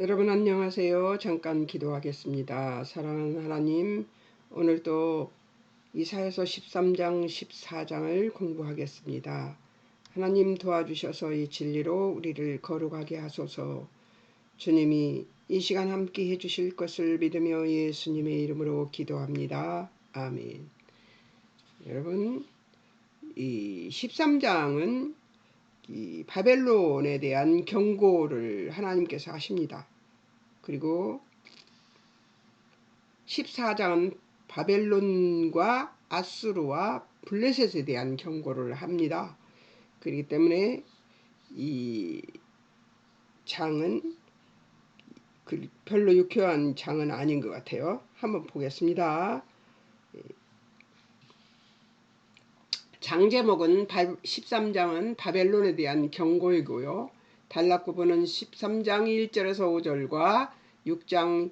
여러분 안녕하세요. 잠깐 기도하겠습니다. 사랑하는 하나님, 오늘도 이사야서 13장 14장을 공부하겠습니다. 하나님 도와주셔서 이 진리로 우리를 거룩하게 하소서. 주님이 이 시간 함께 해주실 것을 믿으며 예수님의 이름으로 기도합니다. 아멘. 여러분, 이 13장은 이 바벨론에 대한 경고를 하나님께서 하십니다. 그리고 14장은 바벨론과 아수르와 블레셋에 대한 경고를 합니다. 그렇기 때문에 이 장은 별로 유쾌한 장은 아닌 것 같아요. 한번 보겠습니다. 장 제목은 13장은 바벨론에 대한 경고이고요. 단락부분은 13장 1절에서 5절과 6절에서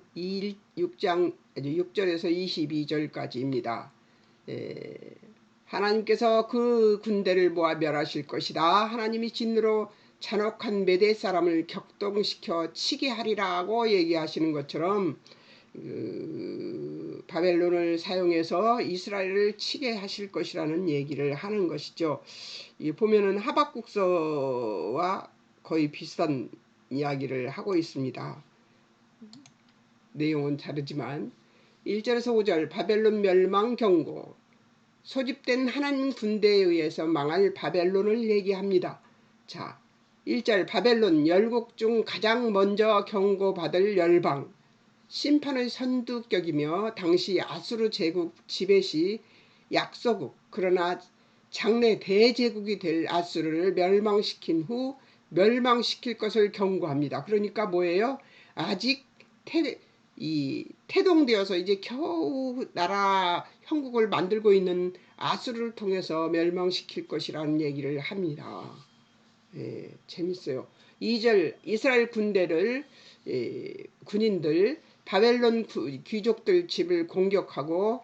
22절까지입니다. 하나님께서 그 군대를 모아 멸하실 것이다. 하나님이 진노로 잔혹한 메대 사람을 격동시켜 치게 하리라고 얘기하시는 것처럼 바벨론을 사용해서 이스라엘을 치게 하실 것이라는 얘기를 하는 것이죠. 보면은 하박국서와 거의 비슷한 이야기를 하고 있습니다. 내용은 다르지만 1절에서 5절 바벨론 멸망 경고. 소집된 하나님 군대에 의해서 망할 바벨론을 얘기합니다. 자, 1절 바벨론 열국 중 가장 먼저 경고받을 열방. 심판의 선두격이며 당시 아수르 제국 지배시 약소국, 그러나 장래 대제국이 될 아수르를 멸망시킨 후 멸망시킬 것을 경고합니다. 그러니까 뭐예요? 아직 태동되어서 이제 겨우 나라 형국을 만들고 있는 아수르를 통해서 멸망시킬 것이라는 얘기를 합니다. 재밌어요. 2절 이스라엘 군대를 군인들 바벨론 귀족들 집을 공격하고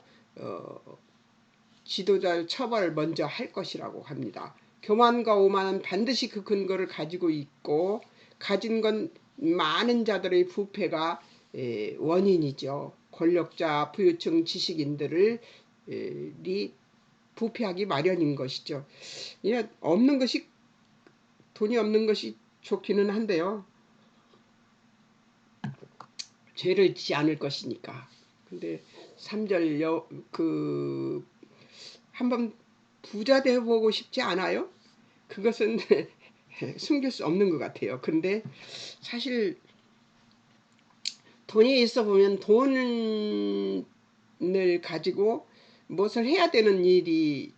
지도자를 처벌 먼저 할 것이라고 합니다. 교만과 오만은 반드시 그 근거를 가지고 있고 가진 건 많은 자들의 부패가 원인이죠. 권력자, 부유층, 지식인들을 부패하기 마련인 것이죠. 없는 것이 돈이 없는 것이 좋기는 한데요. 죄를 짓지 않을 것이니까. 근데 3절 한번 부자 되어보고 싶지 않아요? 그것은 숨길 수 없는 것 같아요. 그런데 사실 돈이 있어 보면 돈을 가지고 무엇을 해야 되는 일이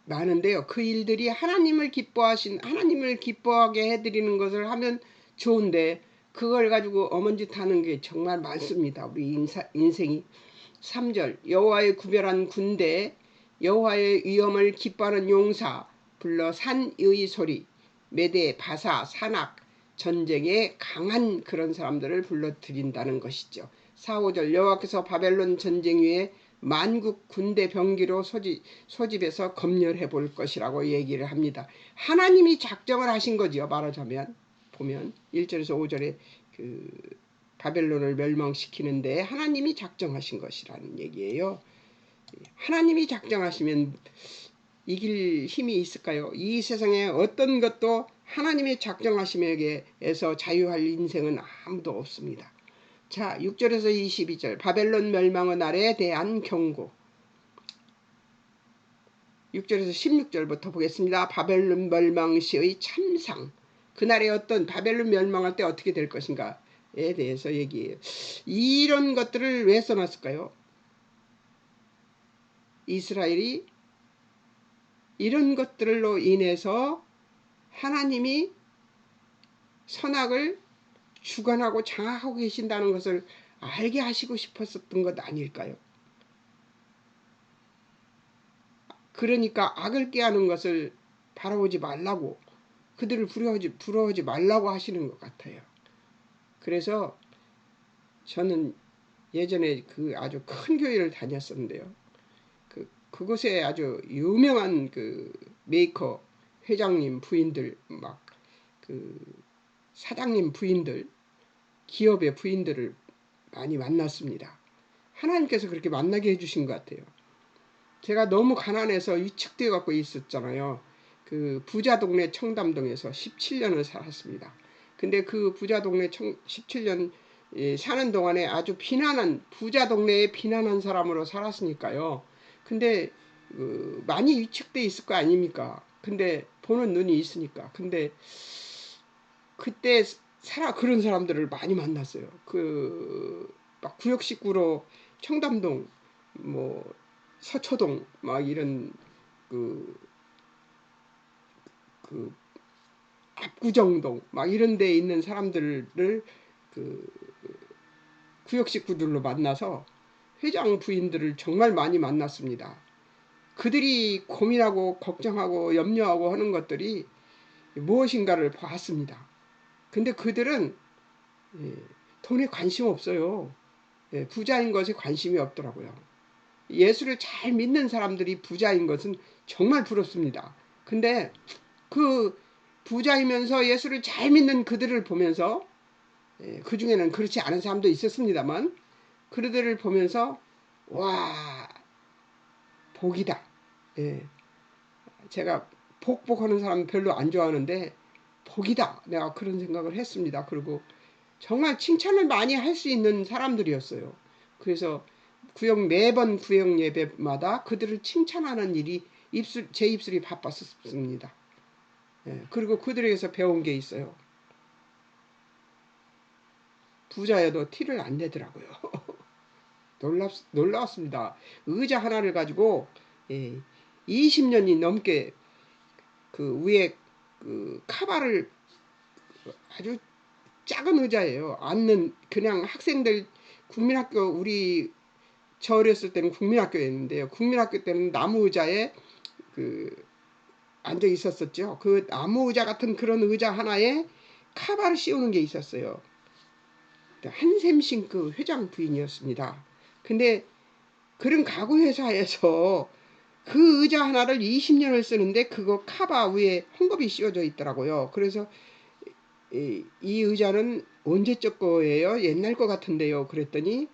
많은데요. 그 일들이 하나님을 기뻐하게 해드리는 것을 하면 좋은데 그걸 가지고 어먼짓 하는 게 정말 많습니다. 우리 인생이. 3절 여호와의 구별한 군대, 여호와의 위엄을 기뻐하는 용사, 불러 산의 소리, 메대, 바사, 산악, 전쟁에 강한 그런 사람들을 불러들인다는 것이죠. 4, 5절 여호와께서 바벨론 전쟁 위에 만국 군대 병기로 소집해서 검열해 볼 것이라고 얘기를 합니다. 하나님이 작정을 하신 거지요. 말하자면 보면 1절에서 5절에 바벨론을 멸망시키는데 하나님이 작정하신 것이라는 얘기예요. 하나님이 작정하시면 이길 힘이 있을까요? 이 세상에 어떤 것도 하나님이 작정하심에게서 자유할 인생은 아무도 없습니다. 자, 6절에서 22절 바벨론 멸망의 날에 대한 경고. 6절에서 16절부터 보겠습니다. 바벨론 멸망 시의 참상. 그날에 어떤 바벨론 멸망할 때 어떻게 될 것인가에 대해서 얘기해요. 이런 것들을 왜 써놨을까요? 이스라엘이 이런 것들로 인해서 하나님이 선악을 주관하고 장악하고 계신다는 것을 알게 하시고 싶었던 것 아닐까요? 그러니까 악을 꾀하는 것을 바라보지 말라고, 그들을 부러워하지 말라고 하시는 것 같아요. 그래서 저는 예전에 아주 큰 교회를 다녔었는데요. 그곳에 아주 유명한 메이커 회장님 부인들, 사장님 부인들, 기업의 부인들을 많이 만났습니다. 하나님께서 그렇게 만나게 해주신 것 같아요. 제가 너무 가난해서 위축되어 갖고 있었잖아요. 그 부자 동네 청담동에서 17년을 살았습니다. 근데 그 부자 동네 17년 사는 동안에 아주 비난한, 부자 동네에 비난한 사람으로 살았으니까요. 근데 많이 위축돼 있을 거 아닙니까? 근데 보는 눈이 있으니까. 근데 그때 그런 사람들을 많이 만났어요. 막 구역 식구로 청담동, 뭐 서초동 막 이런 그, 그 압구정동 막 이런 데에 있는 사람들을 그 구역 식구들로 만나서 회장 부인들을 정말 많이 만났습니다. 그들이 고민하고 걱정하고 염려하고 하는 것들이 무엇인가를 봤습니다. 근데 그들은 돈에 관심 없어요. 부자인 것에 관심이 없더라고요. 예수를 잘 믿는 사람들이 부자인 것은 정말 부럽습니다. 근데 그 부자이면서 예수를 잘 믿는 그들을 보면서 그 중에는 그렇지 않은 사람도 있었습니다만 그들을 보면서 와, 복이다. 예, 제가 복하는 사람 별로 안 좋아하는데 복이다. 내가 그런 생각을 했습니다. 그리고 정말 칭찬을 많이 할 수 있는 사람들이었어요. 그래서 매번 구역 예배마다 그들을 칭찬하는 일이 제 입술이 바빴었습니다. 그리고 그들에게서 배운 게 있어요. 부자여도 티를 안 내더라고요. 놀라웠습니다. 의자 하나를 가지고 20년이 넘게 그 위에 그 카바를, 아주 작은 의자예요. 앉는, 그냥 학생들 국민학교, 저 어렸을 때는 국민학교였는데요. 국민학교 때는 나무 의자에 앉아 있었었죠. 그 나무 의자 같은 그런 의자 하나에 카바를 씌우는 게 있었어요. 한샘싱크 회장 부인이었습니다. 근데 그런 가구 회사에서 그 의자 하나를 20년을 쓰는데 그거 카바 위에 헝겊이 씌워져 있더라고요. 그래서 이 의자는 언제적 거예요? 옛날 거 같은데요. 그랬더니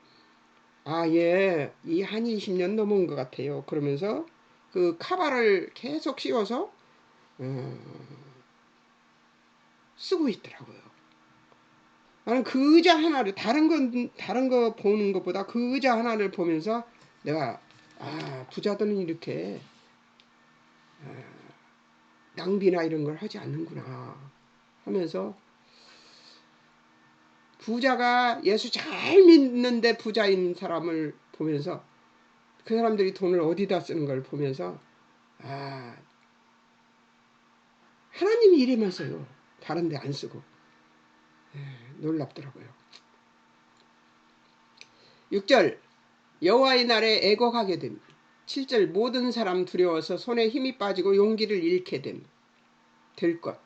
예, 이 한 20년 넘은 것 같아요. 그러면서 그 카바를 계속 씌워서 쓰고 있더라고요. 나는 그 의자 하나를, 다른 거 보는 것보다 그 의자 하나를 보면서 내가 부자들은 이렇게 낭비나 이런 걸 하지 않는구나 하면서, 부자가 예수 잘 믿는데 부자인 사람을 보면서, 그 사람들이 돈을 어디다 쓰는 걸 보면서 하나님이 이래만 써요. 다른 데 안 쓰고. 놀랍더라고요. 6절 여호와의 날에 애곡하게 됨. 7절 모든 사람 두려워서 손에 힘이 빠지고 용기를 잃게 될 것.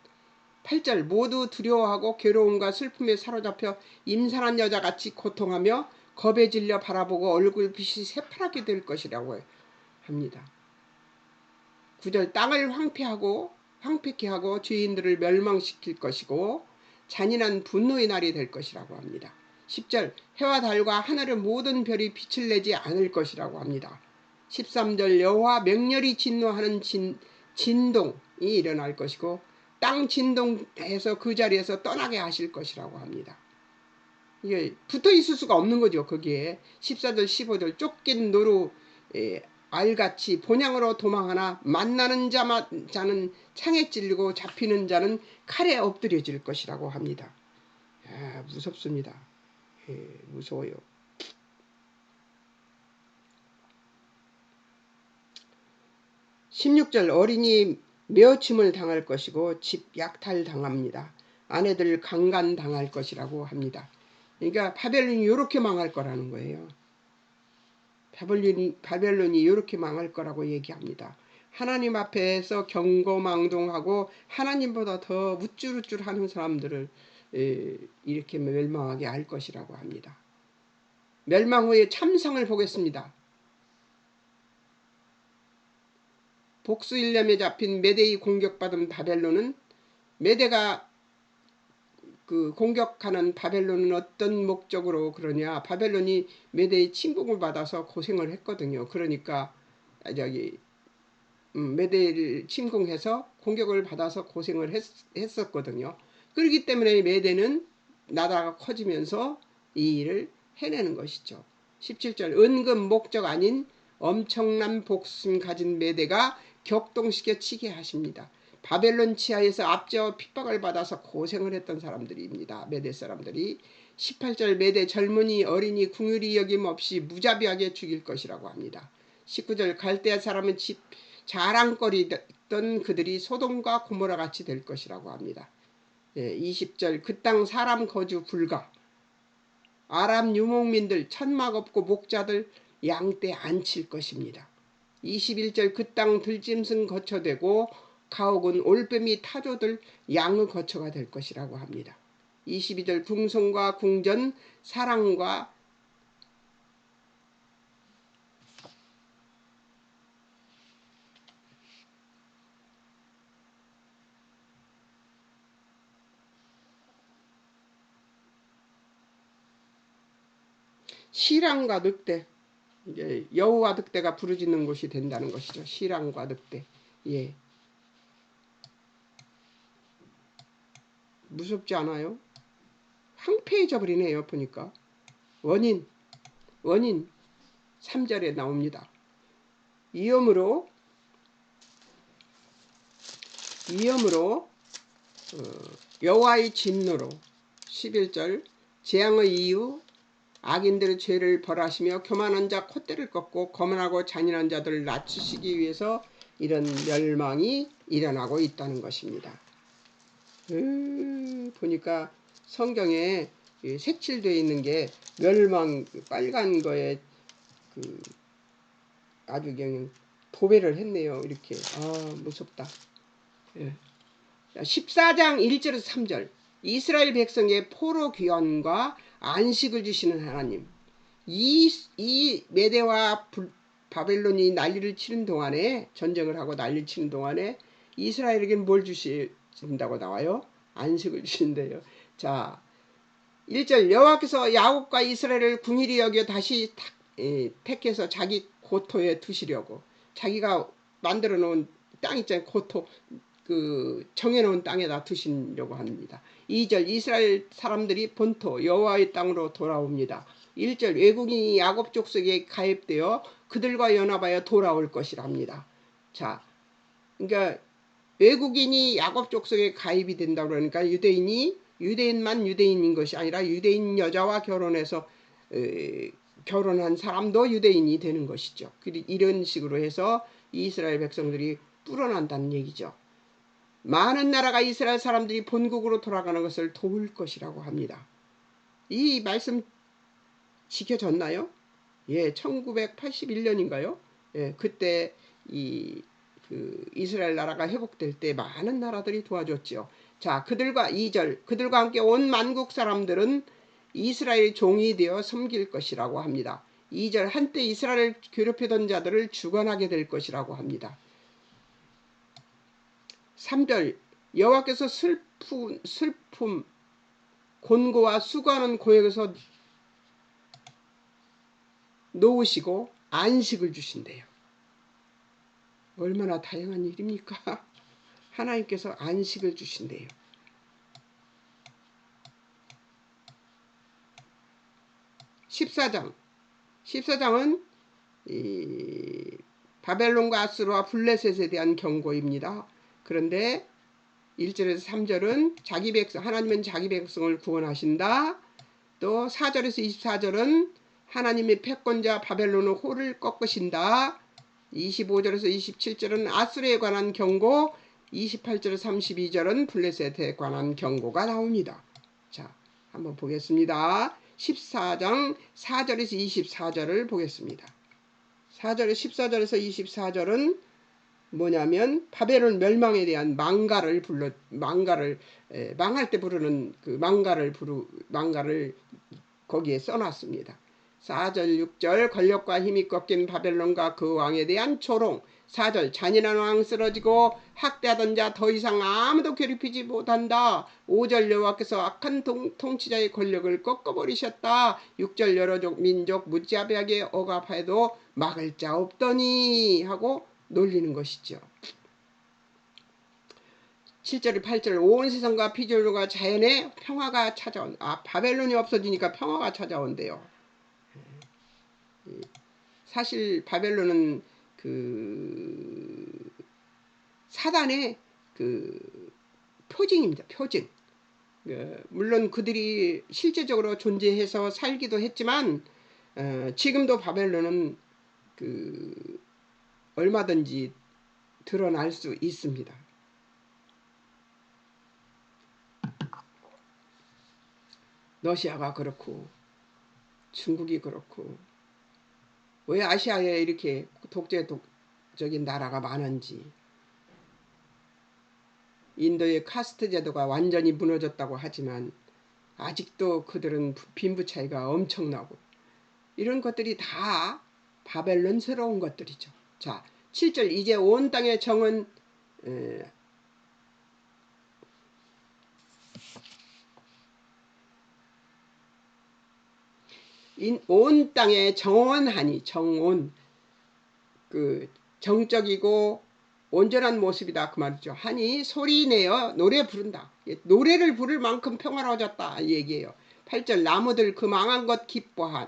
8절 모두 두려워하고 괴로움과 슬픔에 사로잡혀 임산한 여자같이 고통하며 겁에 질려 바라보고 얼굴빛이 새파랗게 될 것이라고 합니다. 9절 땅을 황폐케 하고 죄인들을 멸망시킬 것이고 잔인한 분노의 날이 될 것이라고 합니다. 10절 해와 달과 하늘의 모든 별이 빛을 내지 않을 것이라고 합니다. 13절 여호와 맹렬히 진노하는 진동이 일어날 것이고 땅 진동해서 그 자리에서 떠나게 하실 것이라고 합니다. 이게 붙어 있을 수가 없는 거죠. 거기에 14절 15절 쫓긴 노루 알같이 본향으로 도망하나 만나는 자는 창에 찔리고 잡히는 자는 칼에 엎드려질 것이라고 합니다. 무섭습니다. 무서워요. 16절 어린이 메어침을 당할 것이고 집 약탈당합니다. 아내들 강간당할 것이라고 합니다. 그러니까 바벨론이 이렇게 망할 거라는 거예요. 바벨론이 이렇게 망할 거라고 얘기합니다. 하나님 앞에서 경거망동하고 하나님보다 더 우쭐우쭐하는 사람들을 이렇게 멸망하게 할 것이라고 합니다. 멸망 후에 참상을 보겠습니다. 복수일념에 잡힌 메대의 공격받은 바벨론은 메대가 그 공격하는 바벨론은 어떤 목적으로 그러냐. 바벨론이 메대의 침공을 받아서 고생을 했거든요. 그러니까 저기 메대를 침공해서 공격을 받아서 고생을 했었거든요. 그렇기 때문에 메대는 나라가 커지면서 이 일을 해내는 것이죠. 17절 은근 목적 아닌 엄청난 복심 가진 메대가 격동시켜 치게 하십니다. 바벨론 치하에서 압제와 핍박을 받아서 고생을 했던 사람들입니다. 메대 사람들이. 18절 메대 젊은이 어린이 궁휼이 여김없이 무자비하게 죽일 것이라고 합니다. 19절 갈대아 사람은 집 자랑거리던 그들이 소돔과 고모라 같이 될 것이라고 합니다. 20절 그 땅 사람 거주 불가. 아람 유목민들 천막 없고 목자들 양떼 안 칠 것입니다. 21절 그 땅 들짐승 거처되고 가옥은 올빼미 타조들 양의 거처가 될 것이라고 합니다. 22절 궁성과 궁전 사랑과 시랑과 늑대, 이제 여우와 늑대가 부르짖는 곳이 된다는 것이죠. 시랑과 늑대. 예. 무섭지 않아요? 황폐해져 버리네요. 보니까. 원인 3절에 나옵니다. 이염으로 여호와의 진노로 11절 재앙의 이유 악인들의 죄를 벌하시며 교만한 자 콧대를 꺾고 거만하고 잔인한 자들을 낮추시기 위해서 이런 멸망이 일어나고 있다는 것입니다. 보니까 성경에 색칠되어 있는 게 멸망 빨간 거에 그 아주 그냥 도배를 했네요. 이렇게. 무섭다. 14장 1절에서 3절 이스라엘 백성의 포로 귀환과 안식을 주시는 하나님. 이 메대와 바벨론이 난리를 치는 동안에 전쟁을 하고 난리를 치는 동안에 이스라엘에게는 뭘 주신다고 나와요? 안식을 주신대요. 자, 1절 여호와께서 야곱과 이스라엘을 궁일이 여겨 다시 택해서 자기 고토에 두시려고 자기가 만들어 놓은 땅 있잖아요. 고토 그 정해놓은 땅에다 두시려고 합니다. 2절 이스라엘 사람들이 본토 여호와의 땅으로 돌아옵니다. 1절 외국인이 야곱 족속에 가입되어 그들과 연합하여 돌아올 것이랍니다. 자, 그러니까 외국인이 야곱 족속에 가입이 된다고 그러니까 유대인만 유대인인 것이 아니라 유대인 여자와 결혼해서 결혼한 사람도 유대인이 되는 것이죠. 이런 식으로 해서 이스라엘 백성들이 불어난다는 얘기죠. 많은 나라가 이스라엘 사람들이 본국으로 돌아가는 것을 도울 것이라고 합니다. 이 말씀 지켜졌나요? 예, 1981년인가요? 예, 그때 이스라엘 나라가 회복될 때 많은 나라들이 도와줬죠. 자, 그들과 2절 그들과 함께 온 만국 사람들은 이스라엘의 종이 되어 섬길 것이라고 합니다. 2절 한때 이스라엘을 괴롭히던 자들을 주관하게 될 것이라고 합니다. 3절 여호와께서 슬픔 곤고와 수고하는 고역에서 놓으시고 안식을 주신대요. 얼마나 다양한 일입니까? 하나님께서 안식을 주신대요. 14장은 바벨론과 아수르와 블레셋에 대한 경고입니다. 그런데 1절에서 3절은 자기 백성 하나님은 자기 백성을 구원하신다. 또 4절에서 24절은 하나님의 패권자 바벨론의 호를 꺾으신다. 25절에서 27절은 아수르에 관한 경고, 28절에서 32절은 블레셋에 관한 경고가 나옵니다. 자, 한번 보겠습니다. 14장 4절에서 24절을 보겠습니다. 14절에서 24절은 뭐냐면 바벨론 멸망에 대한 망갈 때 부르는 그 망가를 거기에 써놨습니다. 4절 6절 권력과 힘이 꺾인 바벨론과 그 왕에 대한 조롱, 4절 잔인한 왕 쓰러지고 학대하던 자 더 이상 아무도 괴롭히지 못한다. 5절 여호와께서 악한 통치자의 권력을 꺾어버리셨다. 6절 여러 민족 무자비하게 억압해도 막을 자 없더니 하고 놀리는 것이죠. 7절 8절 온 세상과 피조물과 자연에 평화가 찾아온 바벨론이 없어지니까 평화가 찾아온대요. 사실 바벨론은 그 사단의 그 표징입니다. 표징. 물론 그들이 실제적으로 존재해서 살기도 했지만 지금도 바벨론은 그 얼마든지 드러날 수 있습니다. 러시아가 그렇고 중국이 그렇고 왜 아시아에 이렇게 독재적인 나라가 많은지, 인도의 카스트 제도가 완전히 무너졌다고 하지만 아직도 그들은 빈부 차이가 엄청나고 이런 것들이 다 바벨론스러운 것들이죠. 자, 7절 이제 온 땅의 정은 온 땅에 정원하니 정온 그 정적이고 온전한 모습이다 그 말이죠. 하니 소리내어 노래 부른다. 노래를 부를 만큼 평화로워졌다 이 얘기예요. 8절 나무들 그 망한 것 기뻐한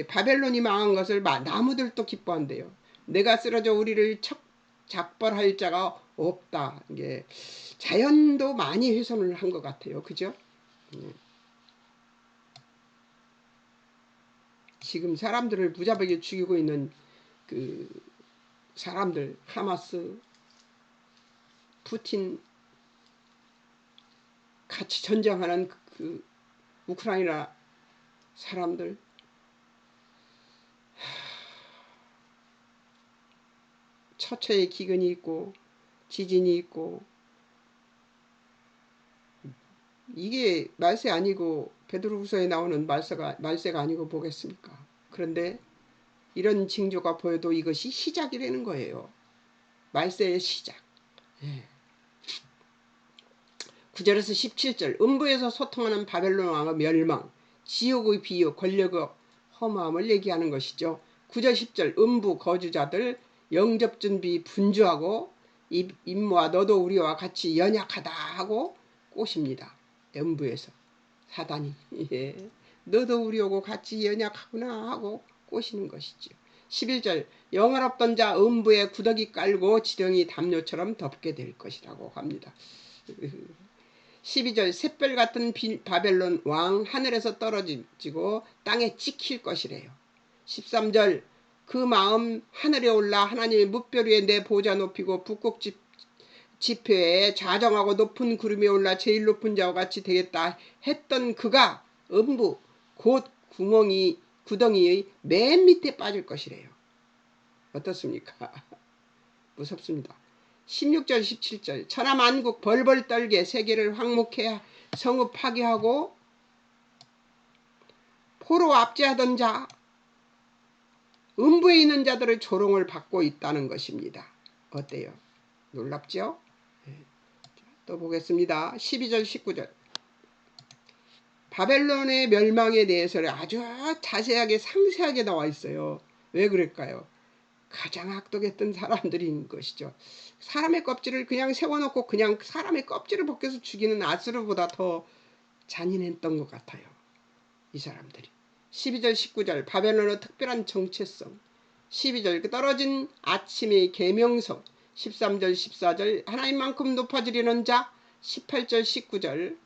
바벨론이 망한 것을 나무들도 기뻐한대요. 내가 쓰러져 우리를 작벌할 자가 없다. 이게 자연도 많이 훼손을 한 것 같아요. 그죠? 지금 사람들을 무자비하게 죽이고 있는 그 사람들, 하마스, 푸틴 같이 전쟁하는 그 우크라이나 사람들, 처처에 기근이 있고 지진이 있고 이게 말세 아니고 베드로후서에 나오는 말세가 아니고 뭐겠습니까? 그런데 이런 징조가 보여도 이것이 시작이라는 거예요. 말세의 시작. 9절에서 17절 음부에서 소통하는 바벨론 왕의 멸망, 지옥의 비유, 권력의 허무함을 얘기하는 것이죠. 9절 10절 음부 거주자들 영접 준비 분주하고 임모아 너도 우리와 같이 연약하다 하고 꼬십니다. 음부에서 사단이 너도 우리하고 같이 연약하구나 하고 꼬시는 것이죠. 11절 영화롭던 자 음부에 구더기 깔고 지렁이 담요처럼 덮게 될 것이라고 합니다. 12절 샛별 같은 바벨론 왕 하늘에서 떨어지고 땅에 찍힐 것이래요. 13절 그 마음 하늘에 올라 하나님의 뭇별 위에 내 보좌 높이고 북극 지표에 좌정하고 높은 구름에 올라 제일 높은 자와 같이 되겠다 했던 그가 음부 곧 구덩이의 맨 밑에 빠질 것이래요. 어떻습니까? 무섭습니다. 16절 17절 천하만국 벌벌 떨게 세계를 황목해 성읍 파괴하고 포로 압제하던 자 음부에 있는 자들의 조롱을 받고 있다는 것입니다. 어때요? 놀랍죠? 또 보겠습니다. 12절 19절 바벨론의 멸망에 대해서는 아주 자세하게 상세하게 나와 있어요. 왜 그럴까요? 가장 악독했던 사람들인 것이죠. 사람의 껍질을 그냥 세워놓고 그냥 사람의 껍질을 벗겨서 죽이는 아수르보다 더 잔인했던 것 같아요. 이 사람들이. 12절 19절 바벨론의 특별한 정체성 12절 떨어진 아침의 계명성 13절 14절 하나님만큼 높아지려는 자 18절 19절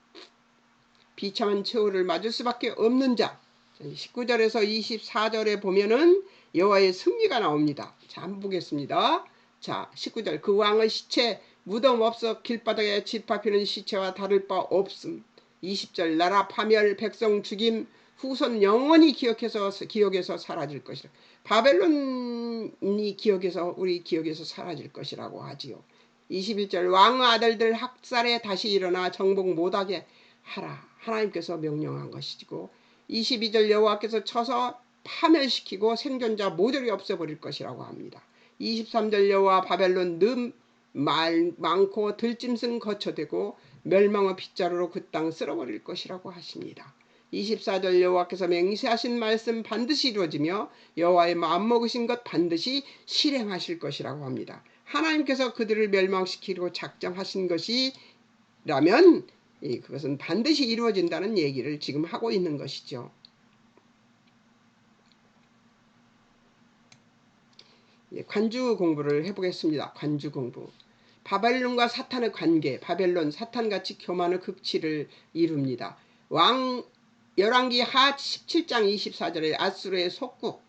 비참한 최후를 맞을 수밖에 없는 자 19절에서 24절에 보면은 여호와의 승리가 나옵니다. 자, 한번 보겠습니다. 자, 19절 그 왕의 시체 무덤 없어 길바닥에 짓밟히는 시체와 다를 바 없음. 20절 나라 파멸 백성 죽임 후손 영원히 기억에서 사라질 것이라. 바벨론이 우리 기억에서 사라질 것이라고 하지요. 21절 왕의 아들들 학살에 다시 일어나 정복 못하게 하라. 하나님께서 명령한 것이고 22절 여호와께서 쳐서 파멸시키고 생존자 모조리 없애버릴 것이라고 합니다. 23절 여호와 바벨론 늠 많고 들짐승 거처되고 멸망의 빗자루로 그 땅 쓸어버릴 것이라고 하십니다. 24절 여호와께서 맹세하신 말씀 반드시 이루어지며 여호와의 마음먹으신 것 반드시 실행하실 것이라고 합니다. 하나님께서 그들을 멸망시키려고 작정하신 것이라면 그것은 반드시 이루어진다는 얘기를 지금 하고 있는 것이죠. 관주 공부를 해보겠습니다. 관주 공부. 바벨론과 사탄의 관계, 바벨론, 사탄같이 교만의 극치를 이룹니다. 열왕기 하 17장 24절에 아수르의 속국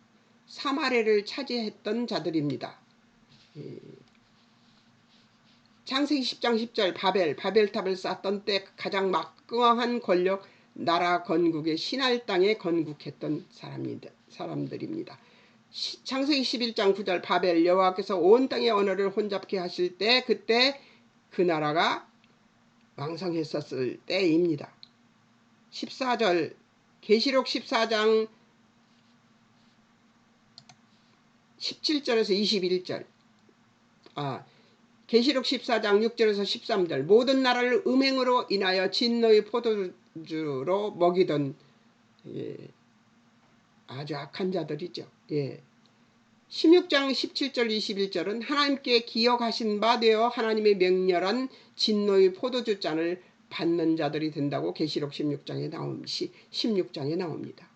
사마리아를 차지했던 자들입니다. 창세기 10장 10절 바벨탑을 쌓던 때 가장 막강한 권력 나라 건국의 신할 땅에 건국했던 사람들입니다. 창세기 11장 9절 바벨 여호와께서 온 땅의 언어를 혼잡게 하실 때 그때 그 나라가 왕성했었을 때입니다. 14절 계시록 14장 17절에서 21절 계시록 14장 6절에서 13절 모든 나라를 음행으로 인하여 진노의 포도주로 먹이던 아주 악한 자들이죠. 16장 17절 21절은 하나님께 기억하신 바 되어 하나님의 명렬한 진노의 포도주 잔을 받는 자들이 된다고 계시록 16장에 나옵니다.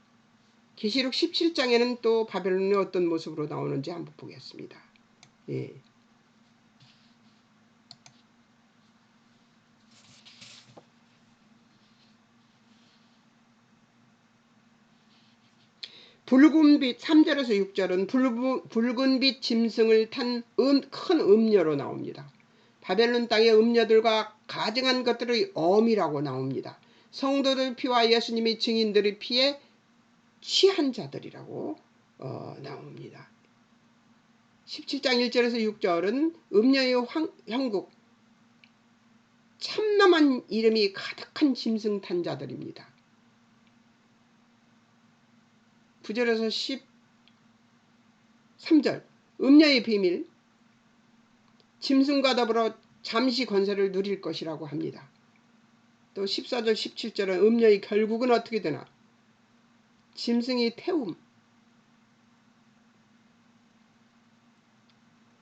계시록 17장에는 또 바벨론의 어떤 모습으로 나오는지 한번 보겠습니다. 붉은빛 3절에서 6절은 붉은빛 짐승을 탄 큰 음녀로 나옵니다. 바벨론 땅의 음녀들과 가증한 것들의 어미라고 나옵니다. 성도들 피와 예수님의 증인들의 피에 취한 자들이라고 나옵니다. 17장 1절에서 6절은 음녀의 형국 참남한 이름이 가득한 짐승 탄 자들입니다. 9절에서 13절 음녀의 비밀 짐승과 더불어 잠시 권세를 누릴 것이라고 합니다. 또 14절 17절은 음녀의 결국은 어떻게 되나 짐승이 태움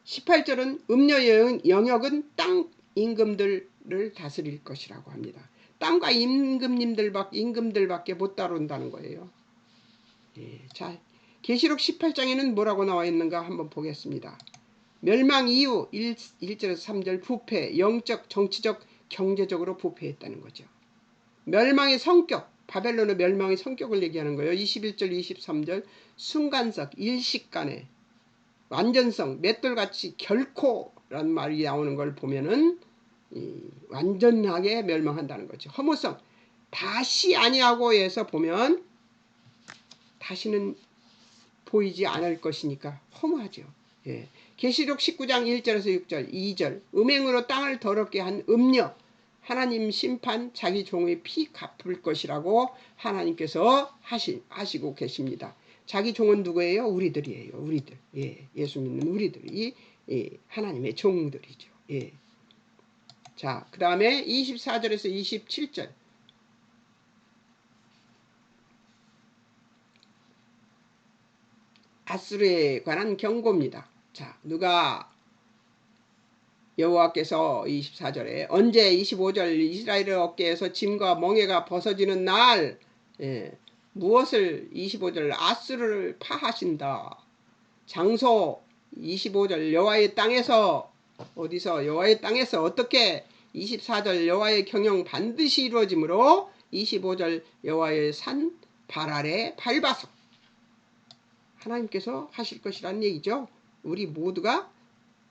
18절은 음녀의 영역은 땅 임금들을 다스릴 것이라고 합니다. 땅과 임금들밖에 못 다룬다는 거예요. 자, 계시록 18장에는 뭐라고 나와 있는가 한번 보겠습니다. 멸망 이후 1절에서 3절 부패, 영적, 정치적, 경제적으로 부패했다는 거죠. 멸망의 성격, 바벨론의 멸망의 성격을 얘기하는 거예요. 21절, 23절 순간적, 일식간에 완전성, 맷돌같이 결코라는 말이 나오는 걸 보면은 완전하게 멸망한다는 거죠. 허무성, 다시 아니하고에서 보면 다시는 보이지 않을 것이니까 허무하죠. 계시록 19장 1절에서 6절 2절 음행으로 땅을 더럽게 한 음녀 하나님 심판 자기 종의 피 갚을 것이라고 하나님께서 하시고 계십니다. 자기 종은 누구예요? 우리들이에요. 우리들. 예수 믿는 우리들이 하나님의 종들이죠. 자, 그 다음에 24절에서 27절 아수르에 관한 경고입니다. 자, 누가 여호와께서 24절에 언제 25절 이스라엘의 어깨에서 짐과 멍에가 벗어지는 날 무엇을 25절 아수르를 파하신다. 장소 25절 여호와의 땅에서 어디서 여호와의 땅에서 어떻게 24절 여호와의 경영 반드시 이루어지므로 25절 여호와의 산 발 아래 밟아서 하나님께서 하실 것이라는 얘기죠. 우리 모두가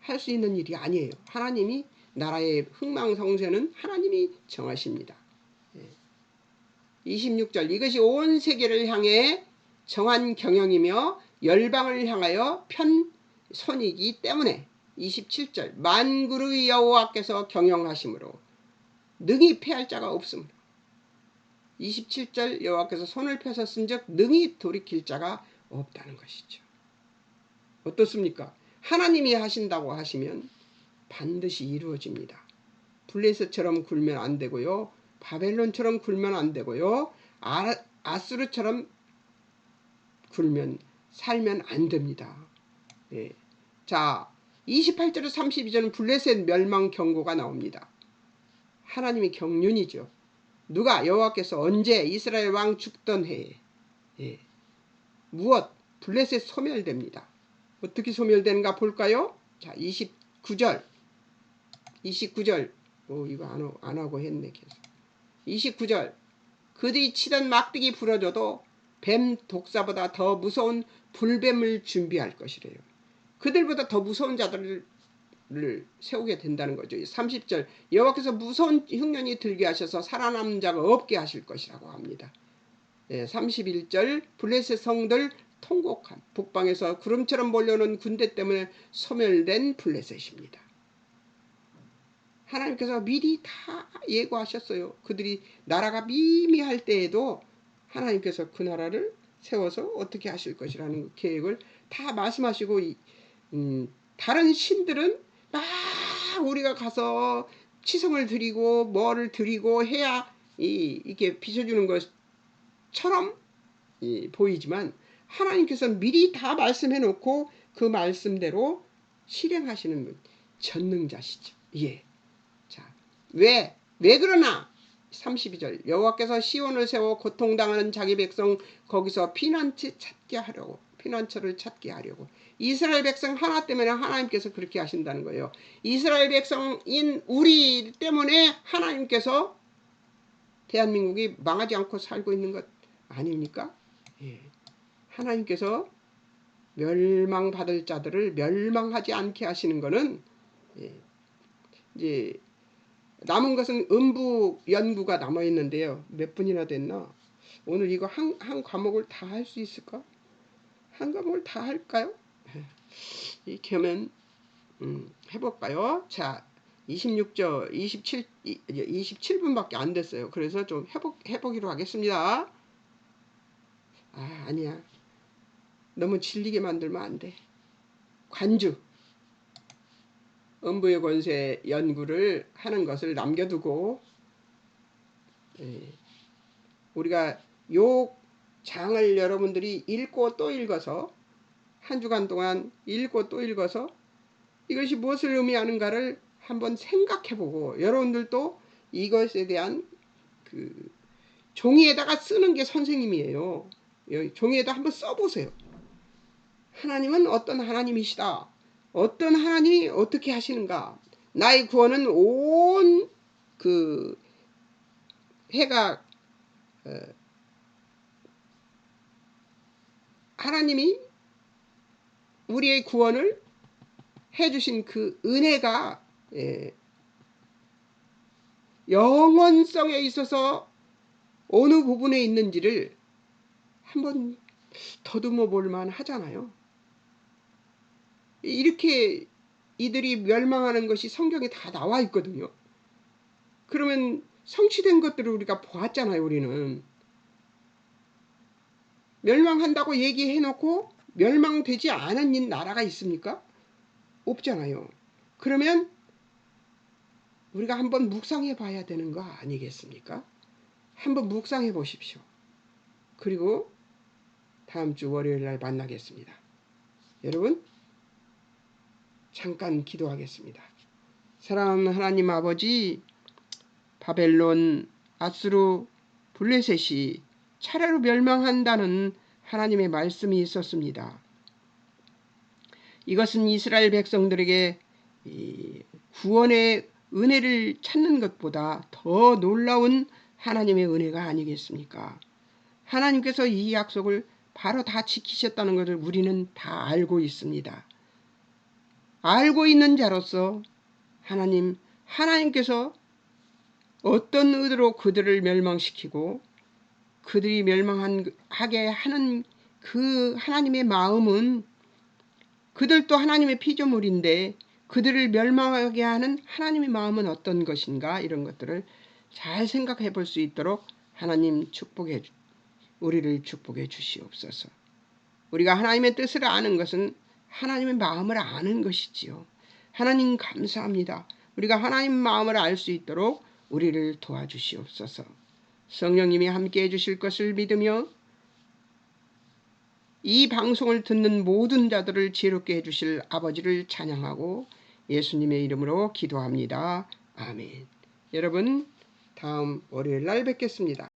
할 수 있는 일이 아니에요. 하나님이 나라의 흥망성쇠는 하나님이 정하십니다. 26절 이것이 온 세계를 향해 정한 경영이며 열방을 향하여 편 손이기 때문에 27절 만군의 여호와께서 경영하심으로 능히 패할 자가 없으므로 27절 여호와께서 손을 펴서 쓴즉 능히 돌이킬 자가 없다는 것이죠. 어떻습니까? 하나님이 하신다고 하시면 반드시 이루어집니다. 블레셋처럼 굴면 안 되고요. 바벨론처럼 굴면 안 되고요. 아수르처럼 굴면 살면 안 됩니다. 예. 자, 28절에서 32절은 블레셋 멸망 경고가 나옵니다. 하나님이 경륜이죠. 누가? 여호와께서 언제? 이스라엘 왕 죽던 해에. 예. 무엇? 블레셋 소멸됩니다. 어떻게 소멸되는가 볼까요? 자, 29절. 이거 안 하고 했네 계속. 29절. 그들이 치던 막대기 부러져도 뱀 독사보다 더 무서운 불뱀을 준비할 것이래요. 그들보다 더 무서운 자들을 세우게 된다는 거죠. 30절. 여호와께서 무서운 흉년이 들게 하셔서 살아남는 자가 없게 하실 것이라고 합니다. 31절. 블레셋 성들 통곡함. 북방에서 구름처럼 몰려오는 군대 때문에 소멸된 블레셋입니다. 하나님께서 미리 다 예고하셨어요. 그들이 나라가 미미할 때에도 하나님께서 그 나라를 세워서 어떻게 하실 것이라는 계획을 다 말씀하시고, 다른 신들은 막 우리가 가서 치성을 드리고 뭐를 드리고 해야 이게 비춰주는 것처럼 보이지만, 하나님께서 미리 다 말씀해 놓고 그 말씀대로 실행하시는 분, 전능자시죠. 예. 자, 왜 그러나? 32절. 여호와께서 시온을 세워 고통당하는 자기 백성 거기서 피난처를 찾게 하려고. 이스라엘 백성 하나 때문에 하나님께서 그렇게 하신다는 거예요. 이스라엘 백성인 우리 때문에 하나님께서 대한민국이 망하지 않고 살고 있는 것 아닙니까? 예. 하나님께서 멸망받을 자들을 멸망하지 않게 하시는 것은, 이제 남은 것은 음부 연구가 남아 있는데요. 몇 분이나 됐나? 오늘 이거 한 과목을 다 할 수 있을까? 한 과목을 다 할까요? 이렇게 하면 해볼까요? 자, 26절, 27분밖에 안 됐어요. 그래서 좀 해보기로 하겠습니다. 아니야. 너무 질리게 만들면 안 돼. 관주. 음부의 권세 연구를 하는 것을 남겨두고, 우리가 요 장을 여러분들이 읽고 또 읽어서, 한 주간 동안 읽고 또 읽어서 이것이 무엇을 의미하는가를 한번 생각해보고, 여러분들도 이것에 대한 종이에다가 쓰는 게 선생님이에요. 종이에다 한번 써보세요. 하나님은 어떤 하나님이시다. 어떤 하나님이 어떻게 하시는가. 나의 구원은 온 해가 하나님이 우리의 구원을 해주신 그 은혜가 영원성에 있어서 어느 부분에 있는지를 한번 더듬어 볼만 하잖아요. 이렇게 이들이 멸망하는 것이 성경에 다 나와 있거든요. 그러면 성취된 것들을 우리가 보았잖아요. 우리는 멸망한다고 얘기해놓고 멸망되지 않은 나라가 있습니까? 없잖아요. 그러면 우리가 한번 묵상해 봐야 되는 거 아니겠습니까? 한번 묵상해 보십시오. 그리고 다음 주 월요일 날 만나겠습니다. 여러분, 잠깐 기도하겠습니다. 사랑하는 하나님 아버지, 바벨론, 아수르, 블레셋이 차례로 멸망한다는 하나님의 말씀이 있었습니다. 이것은 이스라엘 백성들에게 구원의 은혜를 찾는 것보다 더 놀라운 하나님의 은혜가 아니겠습니까? 하나님께서 이 약속을 바로 다 지키셨다는 것을 우리는 다 알고 있습니다. 알고 있는 자로서 하나님께서 어떤 의도로 그들을 멸망시키고 그들이 멸망하게 하는 그 하나님의 마음은, 그들도 하나님의 피조물인데 그들을 멸망하게 하는 하나님의 마음은 어떤 것인가, 이런 것들을 잘 생각해 볼 수 있도록 하나님 우리를 축복해 주시옵소서. 우리가 하나님의 뜻을 아는 것은 하나님의 마음을 아는 것이지요. 하나님 감사합니다. 우리가 하나님 마음을 알 수 있도록 우리를 도와주시옵소서. 성령님이 함께해 주실 것을 믿으며 이 방송을 듣는 모든 자들을 지혜롭게 해주실 아버지를 찬양하고 예수님의 이름으로 기도합니다. 아멘. 여러분, 다음 월요일 날 뵙겠습니다.